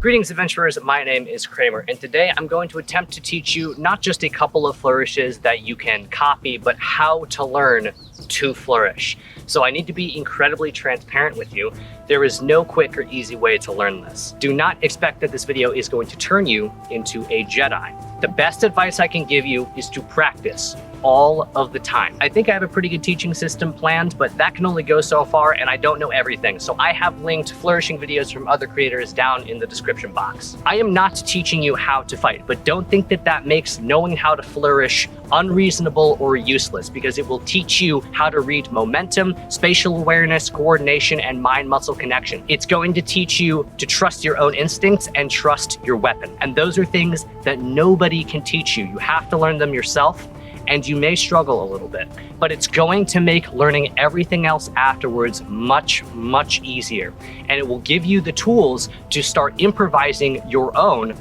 Greetings, adventurers. My name is Kramer, and today I'm going to attempt to teach you not just a couple of flourishes that you can copy, but how to learn to flourish. So I need to be incredibly transparent with you. There is no quick or easy way to learn this. Do not expect that this video is going to turn you into a Jedi. The best advice I can give you is to practice all of the time. I think I have a pretty good teaching system planned, but that can only go so far, and I don't know everything. So I have linked flourishing videos from other creators down in the description box. I am not teaching you how to fight, but don't think that that makes knowing how to flourish unreasonable or useless, because it will teach you how to read momentum, spatial awareness, coordination, and mind-muscle connection. It's going to teach you to trust your own instincts and trust your weapon. And those are things that nobody can teach you. You have to learn them yourself, and you may struggle a little bit, but it's going to make learning everything else afterwards much, much easier. And it will give you the tools to start improvising your own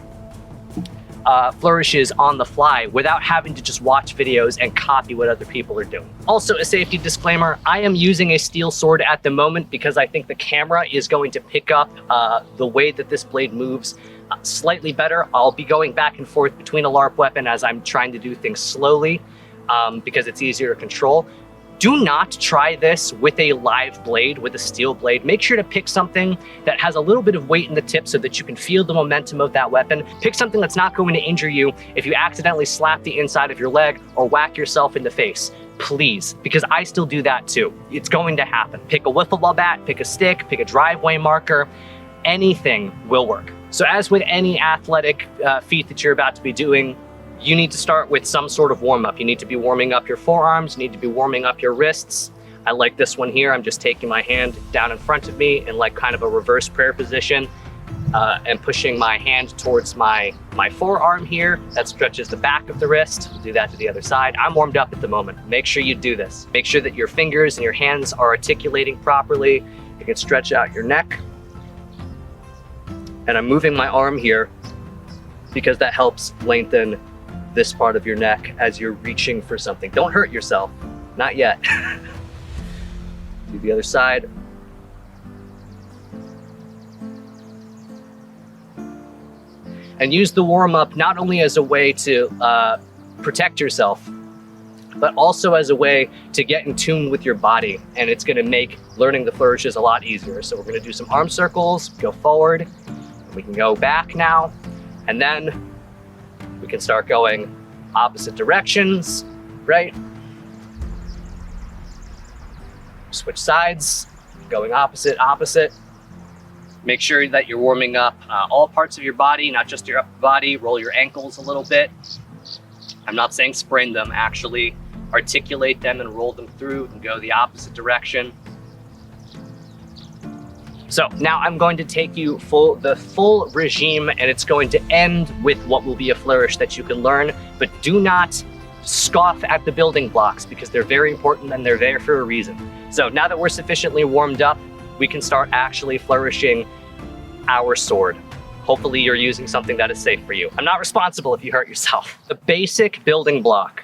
flourishes on the fly without having to just watch videos and copy what other people are doing. Also, a safety disclaimer, I am using a steel sword at the moment because I think the camera is going to pick up the way that this blade moves slightly better. I'll be going back and forth between a LARP weapon as I'm trying to do things slowly because it's easier to control. Do not try this with a live blade, with a steel blade. Make sure to pick something that has a little bit of weight in the tip so that you can feel the momentum of that weapon. Pick something that's not going to injure you if you accidentally slap the inside of your leg or whack yourself in the face. Please, because I still do that too. It's going to happen. Pick a wiffle ball bat, pick a stick, pick a driveway marker. Anything will work. So as with any athletic feat that you're about to be doing, you need to start with some sort of warm-up. You need to be warming up your forearms, you need to be warming up your wrists. I like this one here. I'm just taking my hand down in front of me in like kind of a reverse prayer position and pushing my hand towards my forearm here. That stretches the back of the wrist. We'll do that to the other side. I'm warmed up at the moment. Make sure you do this. Make sure that your fingers and your hands are articulating properly. You can stretch out your neck. And I'm moving my arm here because that helps lengthen this part of your neck as you're reaching for something. Don't hurt yourself, not yet. Do the other side. And use the warm-up not only as a way to protect yourself, but also as a way to get in tune with your body. And it's gonna make learning the flourishes a lot easier. So we're gonna do some arm circles, go forward. We can go back now, and then we can start going opposite directions, right? Switch sides, going opposite, opposite. Make sure that you're warming up all parts of your body, not just your upper body. Roll your ankles a little bit. I'm not saying sprain them, actually articulate them and roll them through and go the opposite direction. So now I'm going to take you the full regime, and it's going to end with what will be a flourish that you can learn, but do not scoff at the building blocks because they're very important and they're there for a reason. So now that we're sufficiently warmed up, we can start actually flourishing our sword. Hopefully you're using something that is safe for you. I'm not responsible if you hurt yourself. The basic building block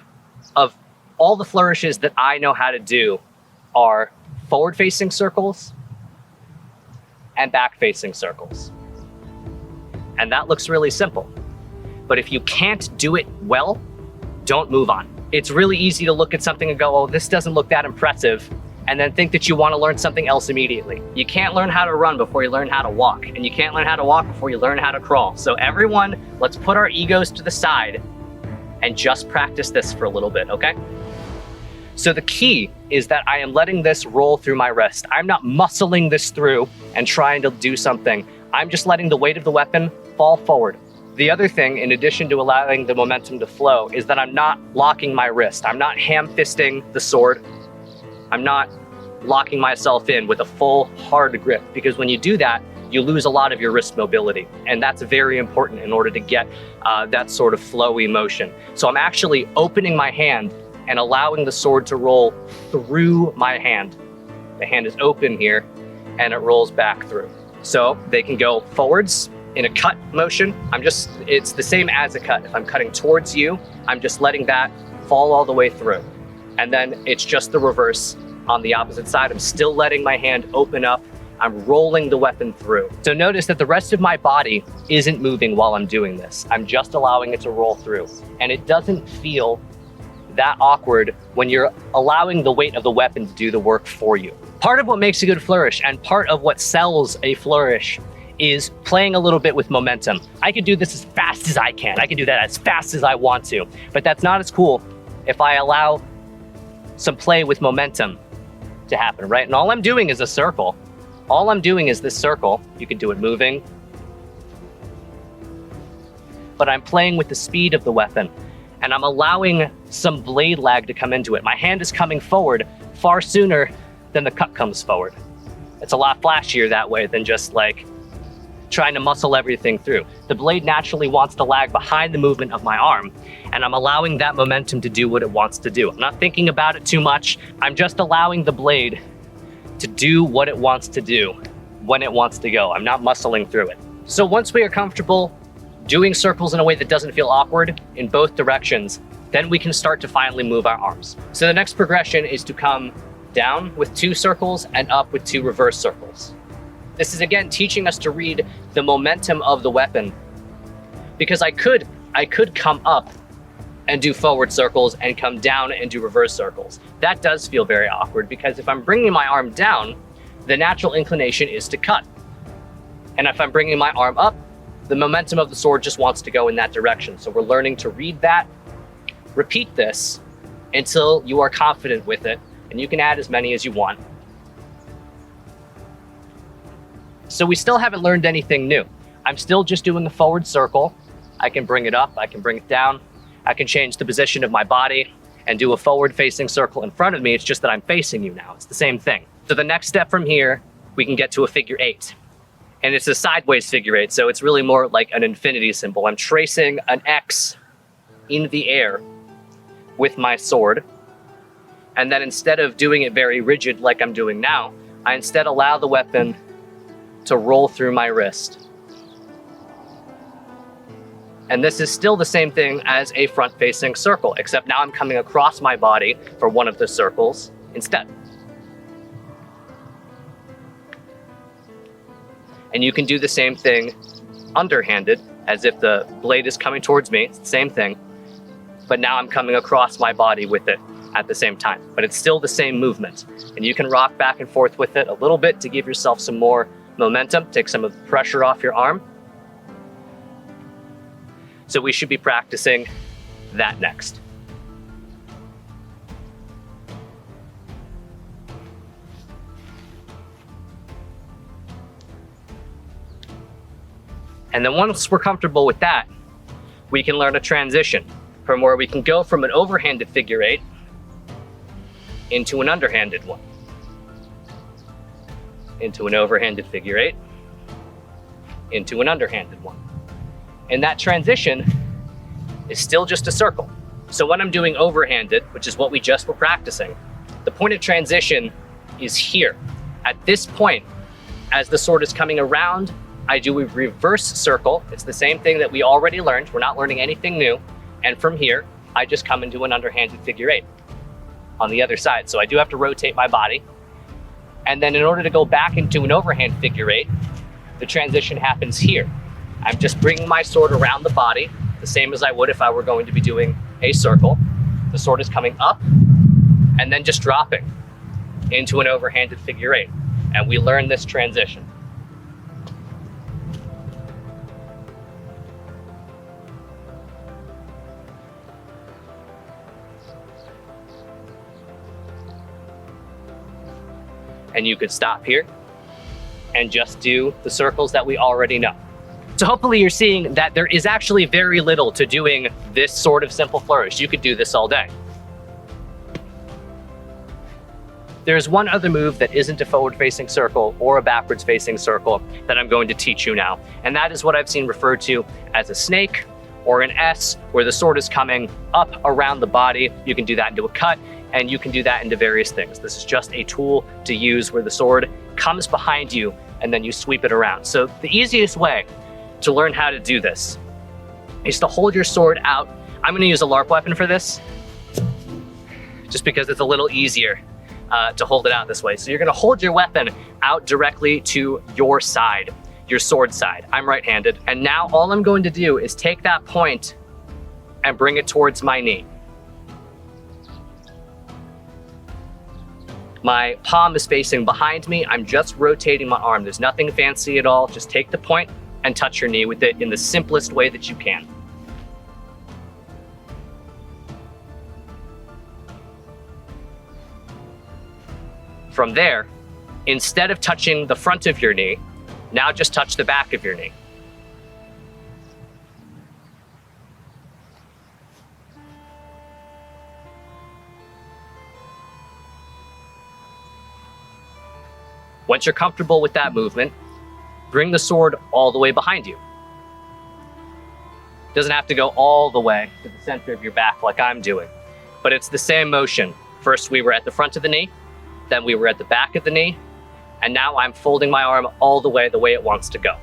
of all the flourishes that I know how to do are forward-facing circles and back-facing circles. And that looks really simple. But if you can't do it well, don't move on. It's really easy to look at something and go, oh, this doesn't look that impressive, and then think that you want to learn something else immediately. You can't learn how to run before you learn how to walk, and you can't learn how to walk before you learn how to crawl. So everyone, let's put our egos to the side and just practice this for a little bit, okay? So the key is that I am letting this roll through my wrist. I'm not muscling this through and trying to do something. I'm just letting the weight of the weapon fall forward. The other thing, in addition to allowing the momentum to flow, is that I'm not locking my wrist. I'm not ham-fisting the sword. I'm not locking myself in with a full, hard grip, because when you do that, you lose a lot of your wrist mobility. And that's very important in order to get that sort of flowy motion. So I'm actually opening my hand and allowing the sword to roll through my hand. The hand is open here, and it rolls back through. So they can go forwards in a cut motion. It's the same as a cut. If I'm cutting towards you, I'm just letting that fall all the way through. And then it's just the reverse on the opposite side. I'm still letting my hand open up I'm rolling the weapon through. So notice that the rest of my body isn't moving while I'm doing this. I'm just allowing it to roll through. And it doesn't feel that awkward when you're allowing the weight of the weapon to do the work for you. Part of what makes a good flourish and part of what sells a flourish is playing a little bit with momentum. I could do this as fast as I can. I can do that as fast as I want to, but that's not as cool if I allow some play with momentum to happen, right? And all I'm doing is a circle. All I'm doing is this circle. You can do it moving, but I'm playing with the speed of the weapon and I'm allowing some blade lag to come into it. My hand is coming forward far sooner than the cut comes forward. It's a lot flashier that way than just like trying to muscle everything through. The blade naturally wants to lag behind the movement of my arm, and I'm allowing that momentum to do what it wants to do. I'm not thinking about it too much. I'm just allowing the blade to do what it wants to do when it wants to go. I'm not muscling through it. So once we are comfortable doing circles in a way that doesn't feel awkward in both directions, then we can start to finally move our arms. So the next progression is to come down with 2 circles and up with 2 reverse circles. This is again teaching us to read the momentum of the weapon, because I could come up and do forward circles and come down and do reverse circles. That does feel very awkward because if I'm bringing my arm down, the natural inclination is to cut. And if I'm bringing my arm up, the momentum of the sword just wants to go in that direction. So we're learning to read that. Repeat this until you are confident with it, and you can add as many as you want. So we still haven't learned anything new. I'm still just doing a forward circle. I can bring it up, I can bring it down. I can change the position of my body and do a forward facing circle in front of me. It's just that I'm facing you now. It's the same thing. So the next step from here, we can get to a figure 8. And it's a sideways figure 8, so it's really more like an infinity symbol. I'm tracing an X in the air with my sword. And then instead of doing it very rigid like I'm doing now, I instead allow the weapon to roll through my wrist. And this is still the same thing as a front-facing circle, except now I'm coming across my body for one of the circles instead. And you can do the same thing underhanded, as if the blade is coming towards me. It's the same thing, but now I'm coming across my body with it at the same time. But it's still the same movement. And you can rock back and forth with it a little bit to give yourself some more momentum, take some of the pressure off your arm. So we should be practicing that next. And then once we're comfortable with that, we can learn a transition from where we can go from an overhanded figure 8 into an underhanded one. Into an overhanded figure 8, into an underhanded one. And that transition is still just a circle. So when I'm doing overhanded, which is what we just were practicing, the point of transition is here. At this point, as the sword is coming around, I do a reverse circle. It's the same thing that we already learned. We're not learning anything new. And from here, I just come into an underhanded figure 8 on the other side. So I do have to rotate my body. And then in order to go back into an overhand figure 8, the transition happens here. I'm just bringing my sword around the body, the same as I would if I were going to be doing a circle. The sword is coming up and then just dropping into an overhanded figure 8. And we learn this transition. And you could stop here and just do the circles that we already know. So hopefully you're seeing that there is actually very little to doing this sort of simple flourish. You could do this all day. There's one other move that isn't a forward-facing circle or a backwards-facing circle that I'm going to teach you now. And that is what I've seen referred to as a snake or an S, where the sword is coming up around the body. You can do that into a cut, and you can do that into various things. This is just a tool to use where the sword comes behind you and then you sweep it around. So the easiest way to learn how to do this is to hold your sword out. I'm gonna use a LARP weapon for this, just because it's a little easier to hold it out this way. So you're gonna hold your weapon out directly to your side, your sword side. I'm right-handed. And now all I'm going to do is take that point and bring it towards my knee. My palm is facing behind me. I'm just rotating my arm. There's nothing fancy at all. Just take the point and touch your knee with it in the simplest way that you can. From there, instead of touching the front of your knee, now just touch the back of your knee. Once you're comfortable with that movement, bring the sword all the way behind you. Doesn't have to go all the way to the center of your back like I'm doing, but it's the same motion. First we were at the front of the knee, then we were at the back of the knee, and now I'm folding my arm all the way it wants to go.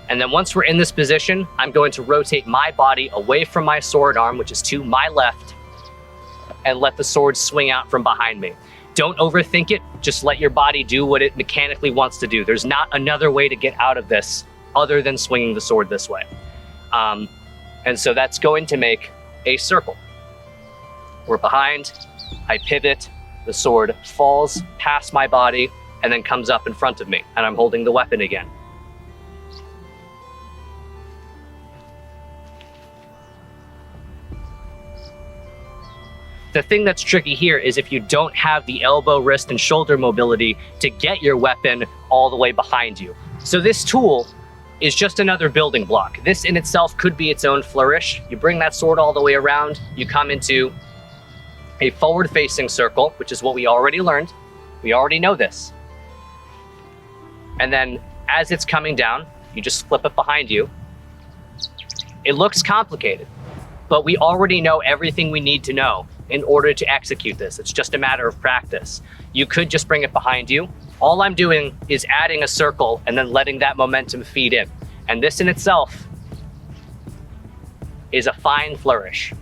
And then once we're in this position, I'm going to rotate my body away from my sword arm, which is to my left, and let the sword swing out from behind me. Don't overthink it, just let your body do what it mechanically wants to do. There's not another way to get out of this other than swinging the sword this way. And so that's going to make a circle. We're behind, I pivot, the sword falls past my body, and then comes up in front of me, and I'm holding the weapon again. The thing that's tricky here is if you don't have the elbow, wrist, and shoulder mobility to get your weapon all the way behind you. So this tool is just another building block. This in itself could be its own flourish. You bring that sword all the way around, you come into a forward-facing circle, which is what we already learned. We already know this. And then as it's coming down, you just flip it behind you. It looks complicated, but we already know everything we need to know in order to execute this. It's just a matter of practice. You could just bring it behind you. All I'm doing is adding a circle and then letting that momentum feed in. And this in itself is a fine flourish.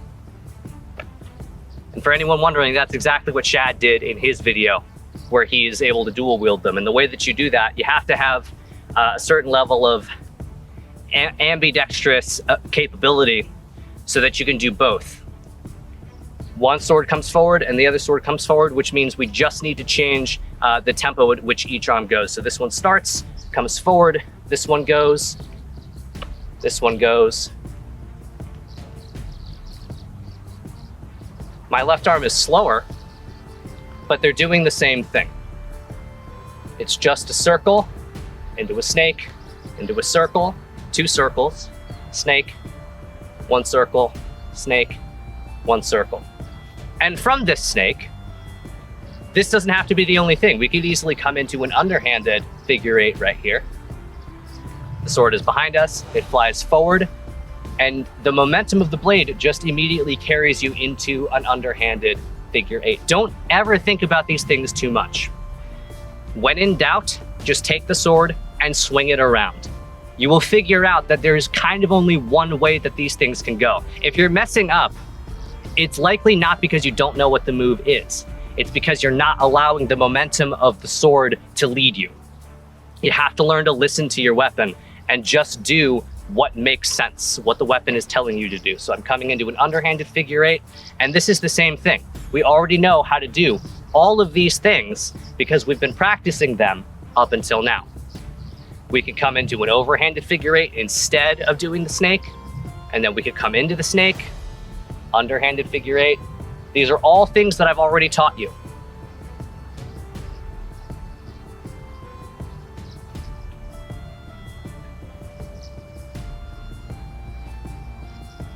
And for anyone wondering, that's exactly what Shad did in his video, where he is able to dual wield them. And the way that you do that, you have to have a certain level of ambidextrous capability so that you can do both. One sword comes forward and the other sword comes forward, which means we just need to change the tempo at which each arm goes. So this one starts, comes forward, this one goes, this one goes. My left arm is slower, but they're doing the same thing. It's just a circle, into a snake, into a circle, two circles, snake, one circle, snake, one circle. And from this snake, this doesn't have to be the only thing. We could easily come into an underhanded figure eight right here. The sword is behind us, it flies forward, and the momentum of the blade just immediately carries you into an underhanded figure eight. Don't ever think about these things too much. When in doubt, just take the sword and swing it around. You will figure out that there's kind of only one way that these things can go. If you're messing up, it's likely not because you don't know what the move is. It's because you're not allowing the momentum of the sword to lead you. You have to learn to listen to your weapon and just do what makes sense, what the weapon is telling you to do. So I'm coming into an underhanded figure eight, and this is the same thing. We already know how to do all of these things because we've been practicing them up until now. We could come into an overhanded figure eight instead of doing the snake, and then we could come into the snake, underhanded figure eight. These are all things that I've already taught you.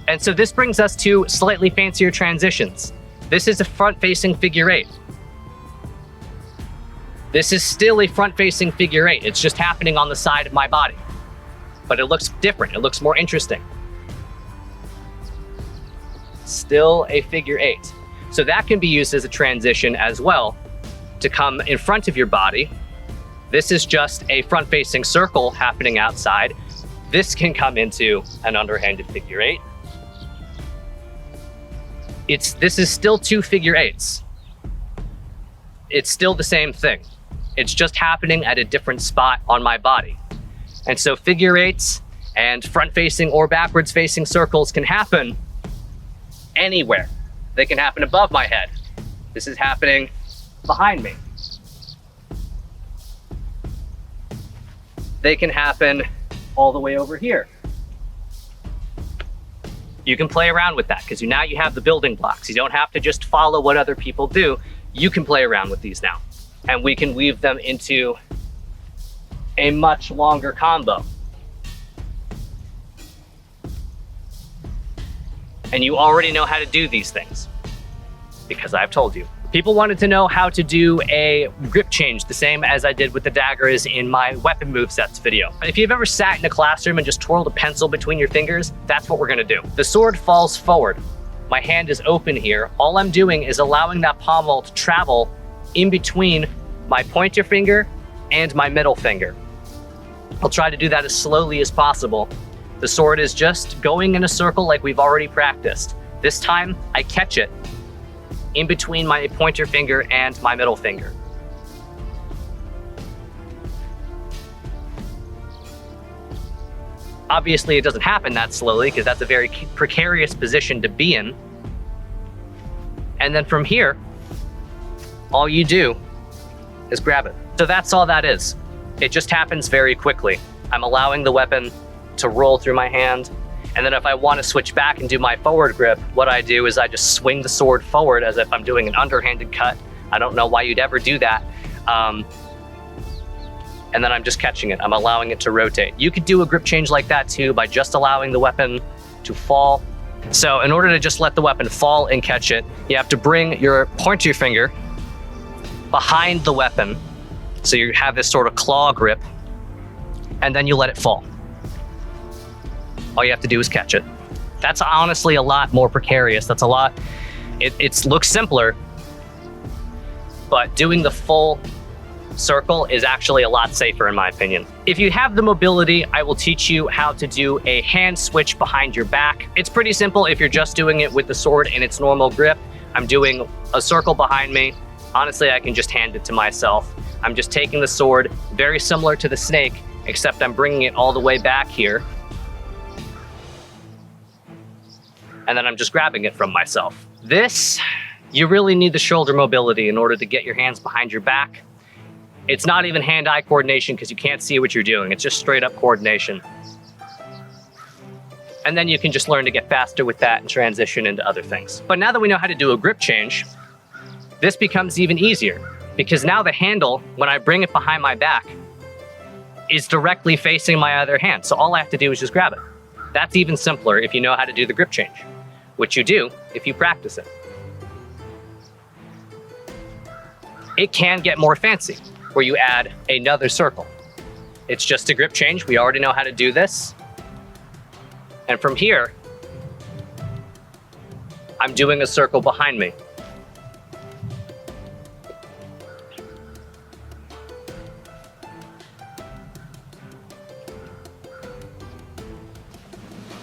And so this brings us to slightly fancier transitions. This is a front-facing figure eight. This is still a front-facing figure eight. It's just happening on the side of my body. But it looks different. It looks more interesting. Still a figure eight. So that can be used as a transition as well to come in front of your body. This is just a front-facing circle happening outside. This can come into an underhanded figure eight. This is still two figure eights. it's still the same thing. It's just happening at a different spot on my body. And so figure eights and front-facing or backwards-facing circles can happen anywhere. They can happen above my head. This is happening behind me. They can happen all the way over here. You can play around with that because now you have the building blocks. You don't have to just follow what other people do. You can play around with these now. And we can weave them into a much longer combo. And you already know how to do these things because I've told you. People wanted to know how to do a grip change, the same as I did with the daggers in my weapon movesets video. If you've ever sat in a classroom and just twirled a pencil between your fingers, that's what we're gonna do. The sword falls forward. My hand is open here. All I'm doing is allowing that pommel to travel in between my pointer finger and my middle finger. I'll try to do that as slowly as possible. The sword is just going in a circle like we've already practiced. This time, I catch it in between my pointer finger and my middle finger. Obviously, it doesn't happen that slowly because that's a very precarious position to be in. And then from here, all you do is grab it. So that's all that is. It just happens very quickly. I'm allowing the weapon to roll through my hand. And then if I want to switch back and do my forward grip, what I do is I just swing the sword forward as if I'm doing an underhanded cut. I don't know why you'd ever do that. And then I'm just catching it. I'm allowing it to rotate. You could do a grip change like that too by just allowing the weapon to fall. So in order to just let the weapon fall and catch it, you have to bring your pointer finger behind the weapon. So you have this sort of claw grip, and then you let it fall. All you have to do is catch it. That's honestly a lot more precarious. That's a lot, it looks simpler, but doing the full circle is actually a lot safer in my opinion. If you have the mobility, I will teach you how to do a hand switch behind your back. It's pretty simple if you're just doing it with the sword in its normal grip. I'm doing a circle behind me. Honestly, I can just hand it to myself. I'm just taking the sword, very similar to the snake, except I'm bringing it all the way back here. And then I'm just grabbing it from myself. This, you really need the shoulder mobility in order to get your hands behind your back. It's not even hand-eye coordination because you can't see what you're doing. It's just straight up coordination. And then you can just learn to get faster with that and transition into other things. But now that we know how to do a grip change, this becomes even easier because now the handle, when I bring it behind my back, is directly facing my other hand. So all I have to do is just grab it. That's even simpler if you know how to do the grip change, which you do if you practice it. It can get more fancy, where you add another circle. It's just a grip change. We already know how to do this. And from here, I'm doing a circle behind me.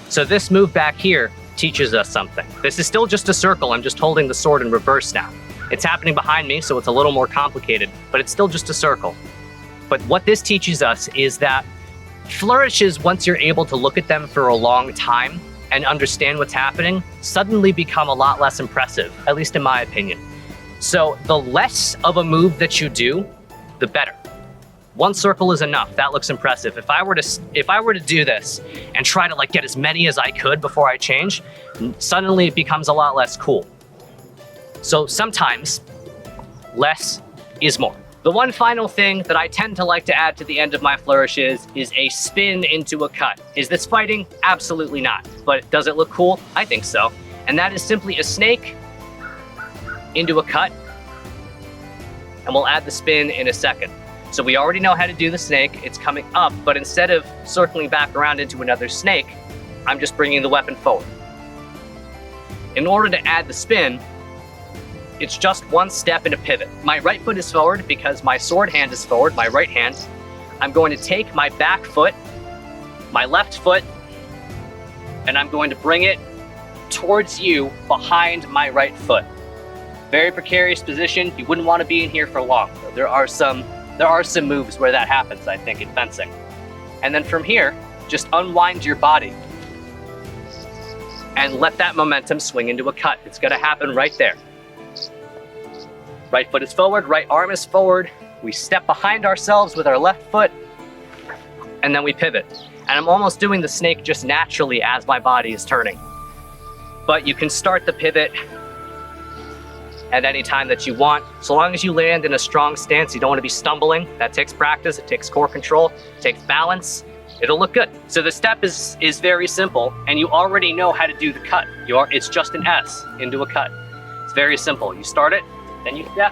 So this move back here teaches us something. This is still just a circle. I'm just holding the sword in reverse now. It's happening behind me, so it's a little more complicated, but it's still just a circle. But what this teaches us is that flourishes, once you're able to look at them for a long time and understand what's happening, suddenly become a lot less impressive, at least in my opinion. So the less of a move that you do, the better. One circle is enough. That looks impressive. If I were to do this and try to get as many as I could before I change, suddenly it becomes a lot less cool. So sometimes less is more. The one final thing that I tend to like to add to the end of my flourishes is a spin into a cut. Is this fighting? Absolutely not. But does it look cool? I think so. And that is simply a snake into a cut, and we'll add the spin in a second. So we already know how to do the snake. It's coming up, but instead of circling back around into another snake, I'm just bringing the weapon forward. In order to add the spin, it's just one step and a pivot. My right foot is forward because my sword hand is forward, my right hand. I'm going to take my back foot, my left foot, and I'm going to bring it towards you behind my right foot. Very precarious position. You wouldn't want to be in here for long. There are some moves where that happens, I think, in fencing. And then from here, just unwind your body and let that momentum swing into a cut. It's gonna happen right there. Right foot is forward, right arm is forward. We step behind ourselves with our left foot, and then we pivot. And I'm almost doing the snake just naturally as my body is turning. But you can start the pivot at any time that you want. So long as you land in a strong stance, you don't want to be stumbling. That takes practice, it takes core control, it takes balance. It'll look good. So the step is very simple, and you already know how to do the cut. It's just an S into a cut. It's very simple. You start it, then you step,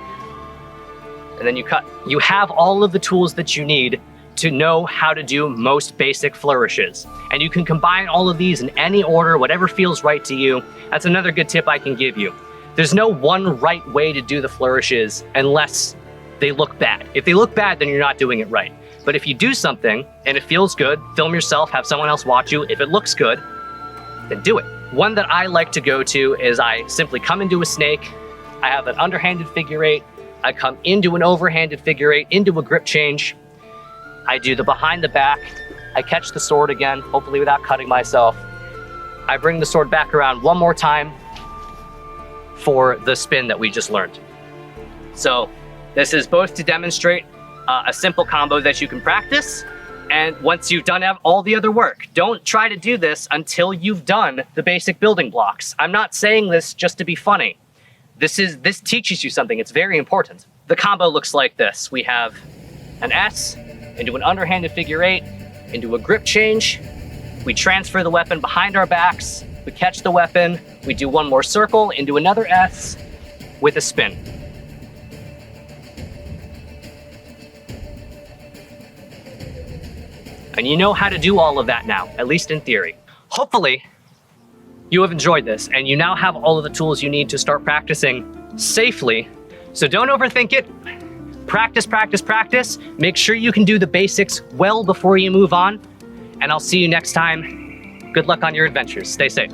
and then you cut. You have all of the tools that you need to know how to do most basic flourishes. And you can combine all of these in any order, whatever feels right to you. That's another good tip I can give you. There's no one right way to do the flourishes unless they look bad. If they look bad, then you're not doing it right. But if you do something and it feels good, film yourself, have someone else watch you. If it looks good, then do it. One that I like to go to is I simply come into a snake. I have an underhanded figure eight. I come into an overhanded figure eight, into a grip change. I do the behind the back. I catch the sword again, hopefully without cutting myself. I bring the sword back around one more time for the spin that we just learned. So this is both to demonstrate a simple combo that you can practice, and once you've done all the other work, don't try to do this until you've done the basic building blocks. I'm not saying this just to be funny. This teaches you something. It's very important. The combo looks like this. We have an S into an underhanded figure eight, into a grip change. We transfer the weapon behind our backs. We catch the weapon. We do one more circle into another S with a spin. And you know how to do all of that now, at least in theory. Hopefully, you have enjoyed this, and you now have all of the tools you need to start practicing safely. So don't overthink it. Practice, practice, practice. Make sure you can do the basics well before you move on. And I'll see you next time. Good luck on your adventures. Stay safe.